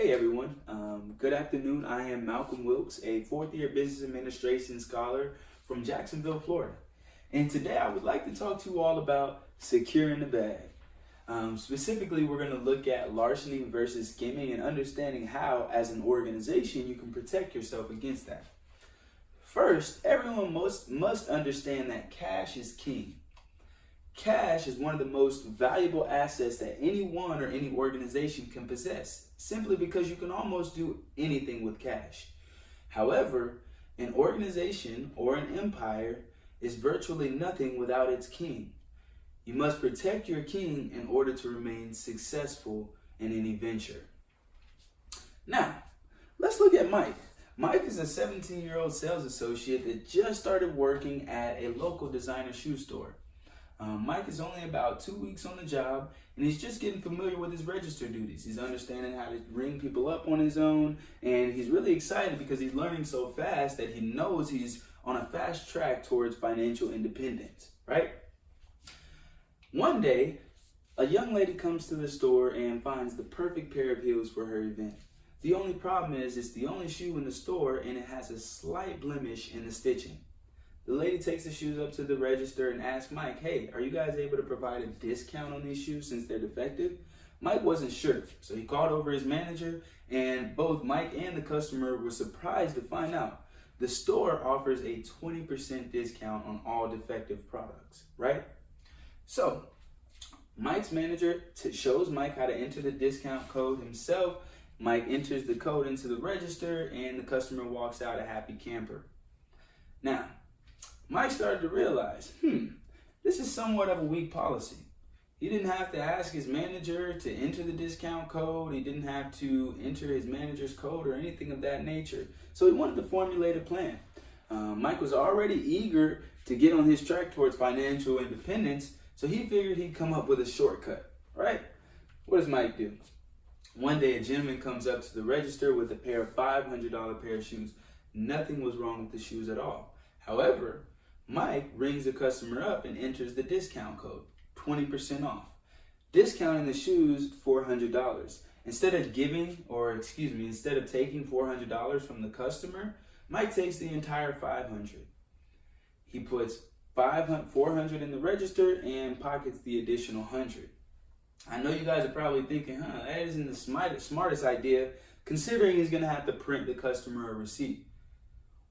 Hey everyone, good afternoon. I am Malcolm Wilkes, a fourth year business administration scholar from Jacksonville, Florida. And today I would like to talk to you all about securing the bag. Specifically, we're going to look at larceny versus skimming and understanding how, as an organization, you can protect yourself against that. First, everyone must understand that cash is king. Cash is one of the most valuable assets that anyone or any organization can possess, simply because you can almost do anything with cash. However, an organization or an empire is virtually nothing without its king. You must protect your king in order to remain successful in any venture. Now, let's look at Mike. Mike is a 17-year-old sales associate that just started working at a local designer shoe store. Mike is only about 2 weeks on the job, and he's just getting familiar with his register duties. He's understanding how to ring people up on his own, and he's really excited because he's learning so fast that he knows he's on a fast track towards financial independence, right? One day, a young lady comes to the store and finds the perfect pair of heels for her event. The only problem is it's the only shoe in the store, and it has a slight blemish in the stitching. The lady takes the shoes up to the register and asks Mike, hey, are you guys able to provide a discount on these shoes since they're defective? Mike wasn't sure, so he called over his manager, and both Mike and the customer were surprised to find out the store offers a 20% discount on all defective products, right? So Mike's manager shows Mike how to enter the discount code himself. Mike enters the code into the register, and the customer walks out a happy camper. Now, Mike started to realize, this is somewhat of a weak policy. He didn't have to ask his manager to enter the discount code. He didn't have to enter his manager's code or anything of that nature. So he wanted to formulate a plan. Mike was already eager to get on his track towards financial independence, so he figured he'd come up with a shortcut, right? What does Mike do? One day, a gentleman comes up to the register with a pair of $500 pair of shoes. Nothing was wrong with the shoes at all. However, Mike rings the customer up and enters the discount code, 20% off. Discounting the shoes $400. Instead of taking $400 from the customer, Mike takes the entire $500. He puts $400 in the register and pockets the additional $100. I know you guys are probably thinking, that isn't the smartest idea, considering he's going to have to print the customer a receipt.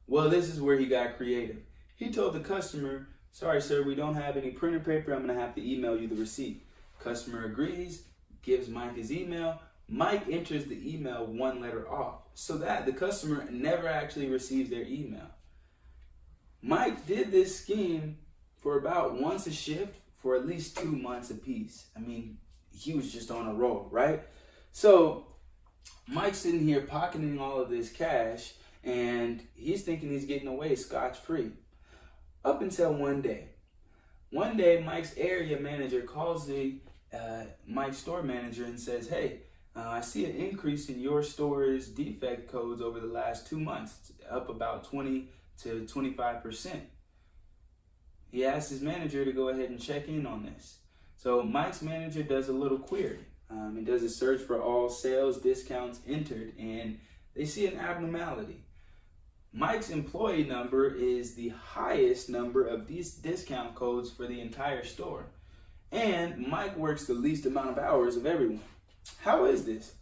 Well, this is where he got creative. He told the customer, sorry sir, we don't have any printer paper, I'm going to have to email you the receipt. Customer agrees, gives Mike his email. Mike enters the email one letter off, so that the customer never actually receives their email. Mike did this scheme for about once a shift for at least 2 months apiece. I mean, he was just on a roll, right? So Mike's sitting here pocketing all of this cash, and he's thinking he's getting away scotch-free. Up until one day. One day, Mike's area manager calls Mike's store manager and says, hey, I see an increase in your store's defect codes over the last 2 months, up about 20 to 25%. He asks his manager to go ahead and check in on this. So Mike's manager does a little query. He does a search for all sales discounts entered, and they see an abnormality. Mike's employee number is the highest number of these discount codes for the entire store. And Mike works the least amount of hours of everyone. How is this?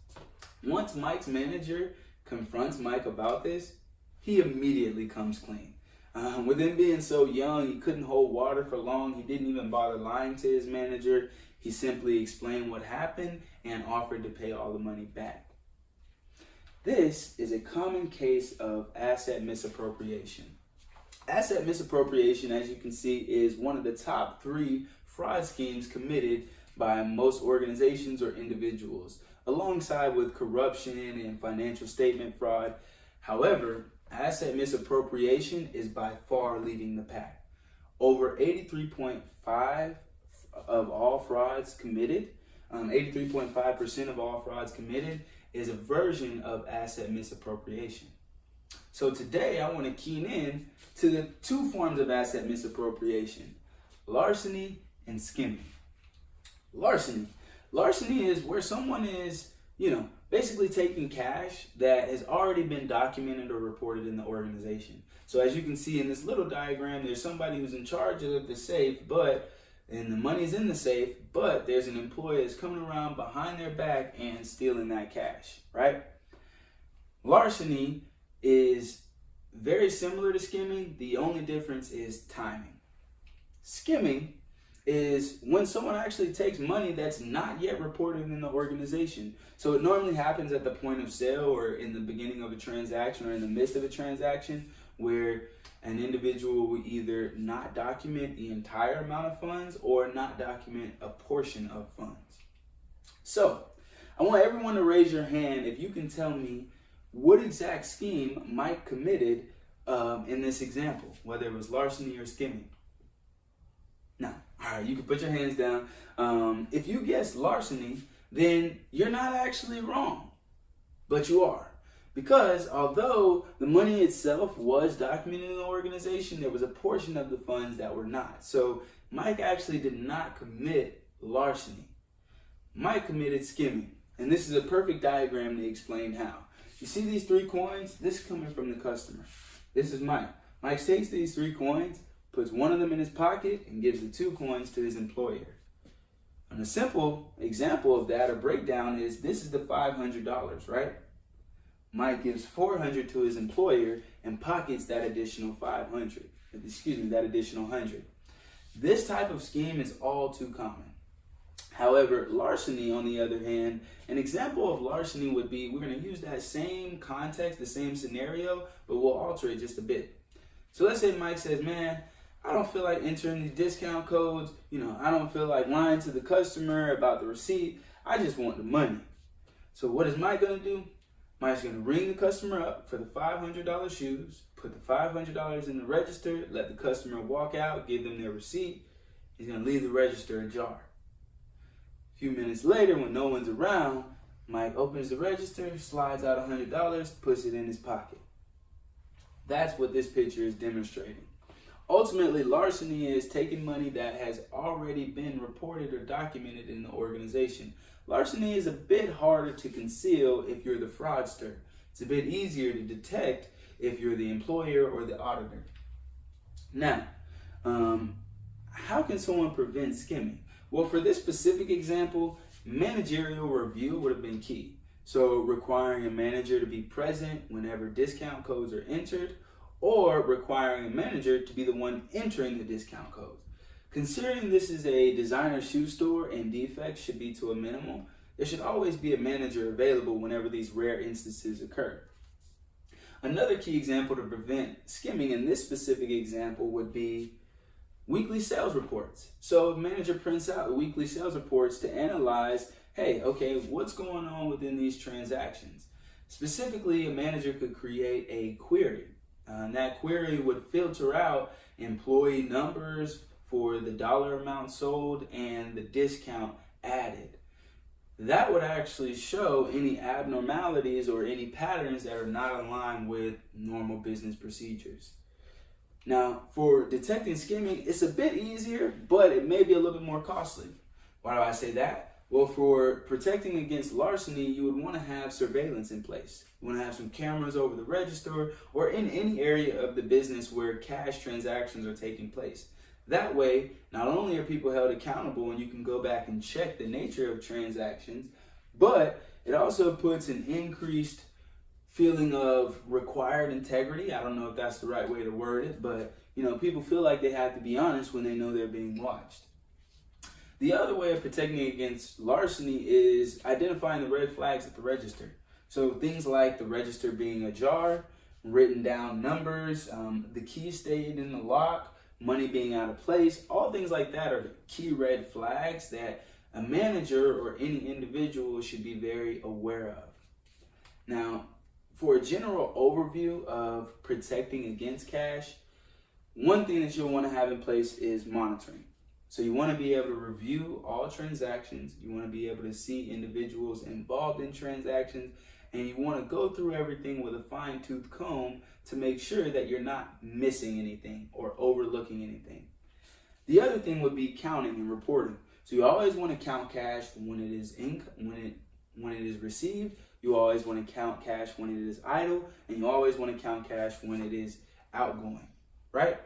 Once Mike's manager confronts Mike about this, he immediately comes clean. With him being so young, he couldn't hold water for long. He didn't even bother lying to his manager. He simply explained what happened and offered to pay all the money back. This is a common case of asset misappropriation. Asset misappropriation, as you can see, is one of the top 3 fraud schemes committed by most organizations or individuals, alongside with corruption and financial statement fraud. However, asset misappropriation is by far leading the pack. Over 83.5% of all frauds committed is a version of asset misappropriation. So today I want to keen in to the 2 forms of asset misappropriation: larceny and skimming. Larceny is where someone is, basically taking cash that has already been documented or reported in the organization. So as you can see in this little diagram, there's somebody who's in charge of the safe, and the money's in the safe, but there's an employee that's coming around behind their back and stealing that cash, right? Larceny is very similar to skimming. The only difference is timing. Skimming is when someone actually takes money that's not yet reported in the organization. So it normally happens at the point of sale or in the beginning of a transaction or in the midst of a transaction, where an individual will either not document the entire amount of funds or not document a portion of funds. So I want everyone to raise your hand if you can tell me what exact scheme Mike committed in this example, whether it was larceny or skimming. Now, all right, you can put your hands down. If you guessed larceny, then you're not actually wrong, but you are. Because although the money itself was documented in the organization, there was a portion of the funds that were not. So Mike actually did not commit larceny. Mike committed skimming. And this is a perfect diagram to explain how. You see these 3 coins? This is coming from the customer. This is Mike. Mike takes these 3 coins, puts one of them in his pocket, and gives the 2 coins to his employer. And a simple example of that, or breakdown, is this is the $500, right? Mike gives $400 to his employer and pockets that additional that additional 100. This type of scheme is all too common. However, larceny, on the other hand, an example of larceny would be, we're going to use that same context, the same scenario, but we'll alter it just a bit. So let's say Mike says, man, I don't feel like entering these discount codes. I don't feel like lying to the customer about the receipt. I just want the money. So what is Mike going to do? Mike's going to ring the customer up for the $500 shoes, put the $500 in the register, let the customer walk out, give them their receipt. He's going to leave the register ajar. A few minutes later, when no one's around, Mike opens the register, slides out $100, puts it in his pocket. That's what this picture is demonstrating. Ultimately, larceny is taking money that has already been reported or documented in the organization. Larceny is a bit harder to conceal if you're the fraudster. It's a bit easier to detect if you're the employer or the auditor. Now, how can someone prevent skimming? Well, for this specific example, managerial review would have been key. So requiring a manager to be present whenever discount codes are entered, or requiring a manager to be the one entering the discount codes. Considering this is a designer shoe store and defects should be to a minimum, there should always be a manager available whenever these rare instances occur. Another key example to prevent skimming in this specific example would be weekly sales reports. So a manager prints out weekly sales reports to analyze, hey, okay, what's going on within these transactions? Specifically, a manager could create a query. And that query would filter out employee numbers for the dollar amount sold and the discount added. That would actually show any abnormalities or any patterns that are not in line with normal business procedures. Now, for detecting skimming, it's a bit easier, but it may be a little bit more costly. Why do I say that? Well, for protecting against larceny, you would want to have surveillance in place. You want to have some cameras over the register or in any area of the business where cash transactions are taking place. That way, not only are people held accountable and you can go back and check the nature of transactions, but it also puts an increased feeling of required integrity. I don't know if that's the right way to word it, but people feel like they have to be honest when they know they're being watched. The other way of protecting against larceny is identifying the red flags at the register. So things like the register being ajar, written down numbers, the key stayed in the lock, money being out of place, all things like that are key red flags that a manager or any individual should be very aware of. Now, for a general overview of protecting against cash, one thing that you'll want to have in place is monitoring. So you want to be able to review all transactions, you want to be able to see individuals involved in transactions, and you want to go through everything with a fine-tooth comb to make sure that you're not missing anything or overlooking anything. The other thing would be counting and reporting. So you always want to count cash when it is received, You always want to count cash when it is idle, and you always want to count cash when it is outgoing, right?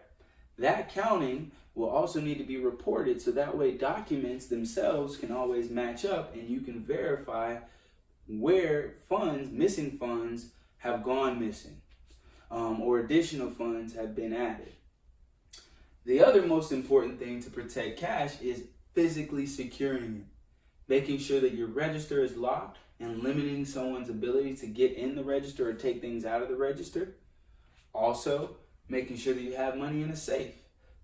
That counting will also need to be reported, so that way documents themselves can always match up and you can verify where missing funds have gone missing, or additional funds have been added. The other most important thing to protect cash is physically securing it, making sure that your register is locked and limiting someone's ability to get in the register or take things out of the register. Also, making sure that you have money in a safe.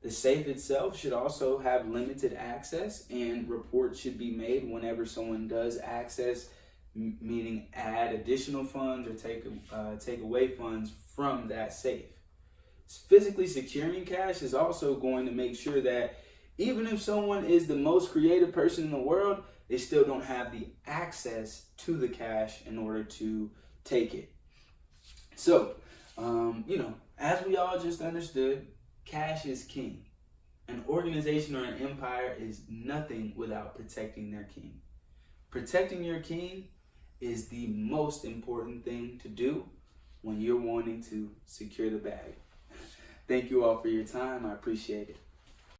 The safe itself should also have limited access, and reports should be made whenever someone does access, meaning add additional funds or take away funds from that safe. Physically securing cash is also going to make sure that even if someone is the most creative person in the world, they still don't have the access to the cash in order to take it. So, as we all just understood, cash is king. An organization or an empire is nothing without protecting their king. Protecting your king is the most important thing to do when you're wanting to secure the bag. Thank you all for your time. I appreciate it.